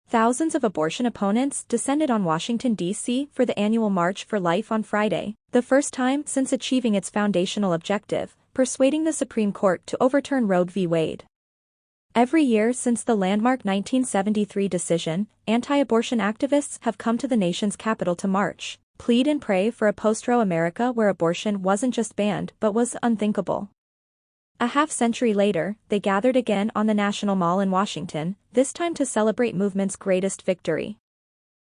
Thousands of abortion opponents descended on Washington, D.C. for the annual March for Life on Friday, the first time since achieving its foundational objective, persuading the Supreme Court to overturn Roe v. Wade. Every year since the landmark 1973 decision, anti-abortion activists have come to the nation's capital to march, plead and pray for a post-Roe America where abortion wasn't just banned but was unthinkable. A half-century later, they gathered again on the National Mall in Washington, this time to celebrate movement's greatest victory.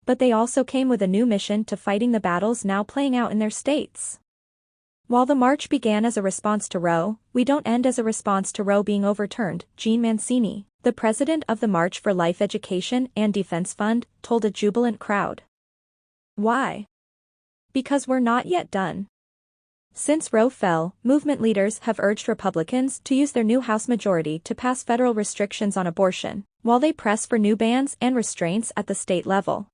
But they also came with a new mission to fighting the battles now playing out in their states. While the march began as a response to Roe, we don't end as a response to Roe being overturned, Jean Mancini, the president of the March for Life Education and Defense Fund, told a jubilant crowd. Why? Because we're not yet done. Since Roe fell, movement leaders have urged Republicans to use their new House majority to pass federal restrictions on abortion, while they press for new bans and restraints at the state level.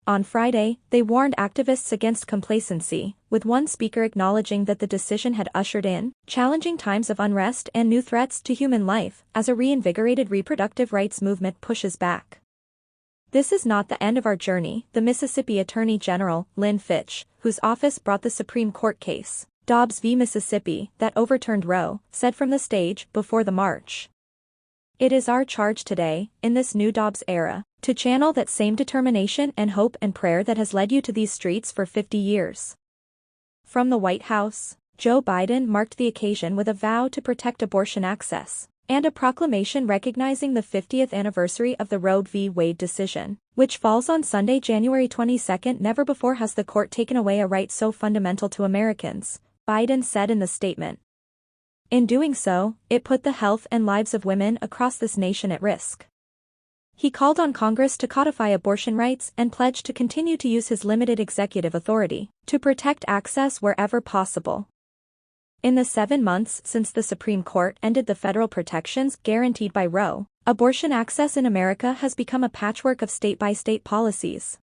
On Friday, they warned activists against complacency, with one speaker acknowledging that the decision had ushered in challenging times of unrest and new threats to human life as a reinvigorated reproductive rights movement pushes back. This is not the end of our journey, the Mississippi Attorney General, Lynn Fitch, whose office brought the Supreme Court case, Dobbs v. Mississippi, that overturned Roe, said from the stage before the march. It is our charge today, in this new Dobbs era, to channel that same determination and hope and prayer that has led you to these streets for 50 years. From the White House, Joe Biden marked the occasion with a vow to protect abortion access, and a proclamation recognizing the 50th anniversary of the Roe v. Wade decision, which falls on Sunday, January 22. Never before has the court taken away a right so fundamental to Americans, Biden said in the statement. In doing so, it put the health and lives of women across this nation at risk. He called on Congress to codify abortion rights and pledged to continue to use his limited executive authority to protect access wherever possible. In the 7 months since the Supreme Court ended the federal protections guaranteed by Roe, abortion access in America has become a patchwork of state-by-state policies.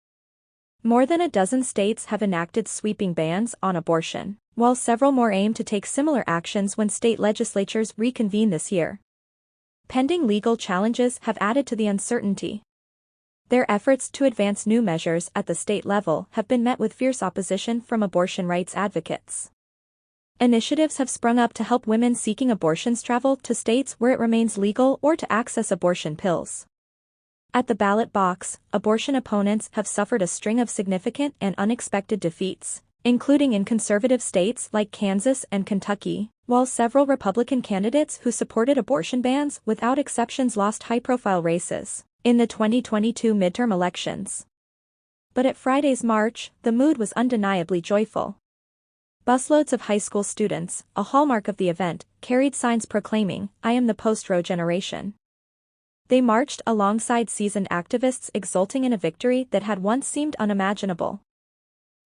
More than a dozen states have enacted sweeping bans on abortion, while several more aim to take similar actions when state legislatures reconvene this year. Pending legal challenges have added to the uncertainty. Their efforts to advance new measures at the state level have been met with fierce opposition from abortion rights advocates. Initiatives have sprung up to help women seeking abortions travel to states where it remains legal or to access abortion pills. At the ballot box, abortion opponents have suffered a string of significant and unexpected defeats, including in conservative states like Kansas and Kentucky, while several Republican candidates who supported abortion bans without exceptions lost high-profile races in the 2022 midterm elections. But at Friday's march, the mood was undeniably joyful. Busloads of high school students, a hallmark of the event, carried signs proclaiming, "I am the post-Roe generation." They marched alongside seasoned activists exulting in a victory that had once seemed unimaginable.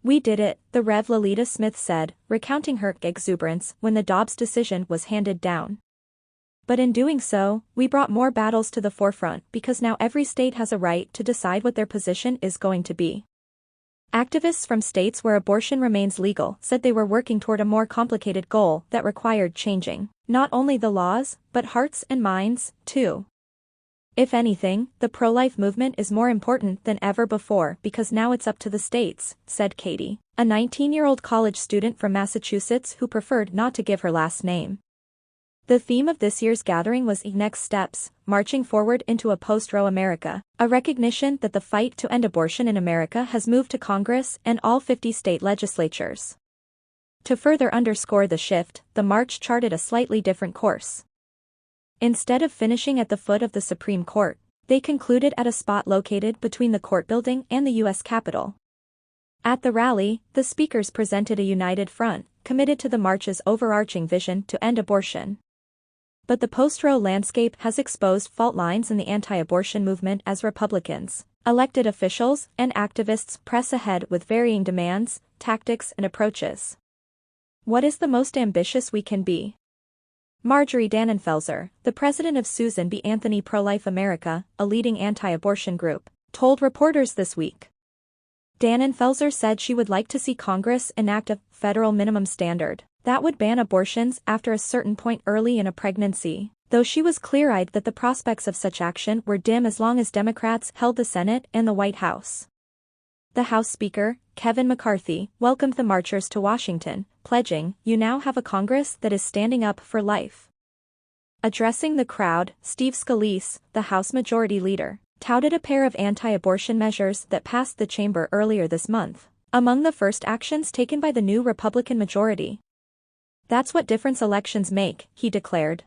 "We did it," the Rev. Lolita Smith said, recounting her exuberance when the Dobbs decision was handed down. "But in doing so, we brought more battles to the forefront because now every state has a right to decide what their position is going to be." Activists from states where abortion remains legal said they were working toward a more complicated goal that required changing not only the laws, but hearts and minds, too. If anything, the pro-life movement is more important than ever before because now it's up to the states, said Katie, a 19-year-old college student from Massachusetts who preferred not to give her last name. The theme of this year's gathering was Next Steps, marching forward into a post-Roe America, a recognition that the fight to end abortion in America has moved to Congress and all 50 state legislatures. To further underscore the shift, the march charted a slightly different course. Instead of finishing at the foot of the Supreme Court, they concluded at a spot located between the court building and the U.S. Capitol. At the rally, the speakers presented a united front, committed to the march's overarching vision to end abortion. But the post-Roe landscape has exposed fault lines in the anti-abortion movement as Republicans, elected officials, and activists press ahead with varying demands, tactics, and approaches. What is the most ambitious we can be? Marjorie Dannenfelser, the president of Susan B. Anthony Pro-Life America, a leading anti-abortion group, told reporters this week. Dannenfelser said she would like to see Congress enact a federal minimum standard that would ban abortions after a certain point early in a pregnancy. though she was clear-eyed that the prospects of such action were dim as long as Democrats held the Senate and the White House. The House Speaker, Kevin McCarthy, welcomed the marchers to Washington, pledging, "You now have a Congress that is standing up for life." Addressing the crowd, Steve Scalise, the House Majority Leader, touted a pair of anti-abortion measures that passed the chamber earlier this month, among the first actions taken by the new Republican majority. "That's what difference elections make," he declared.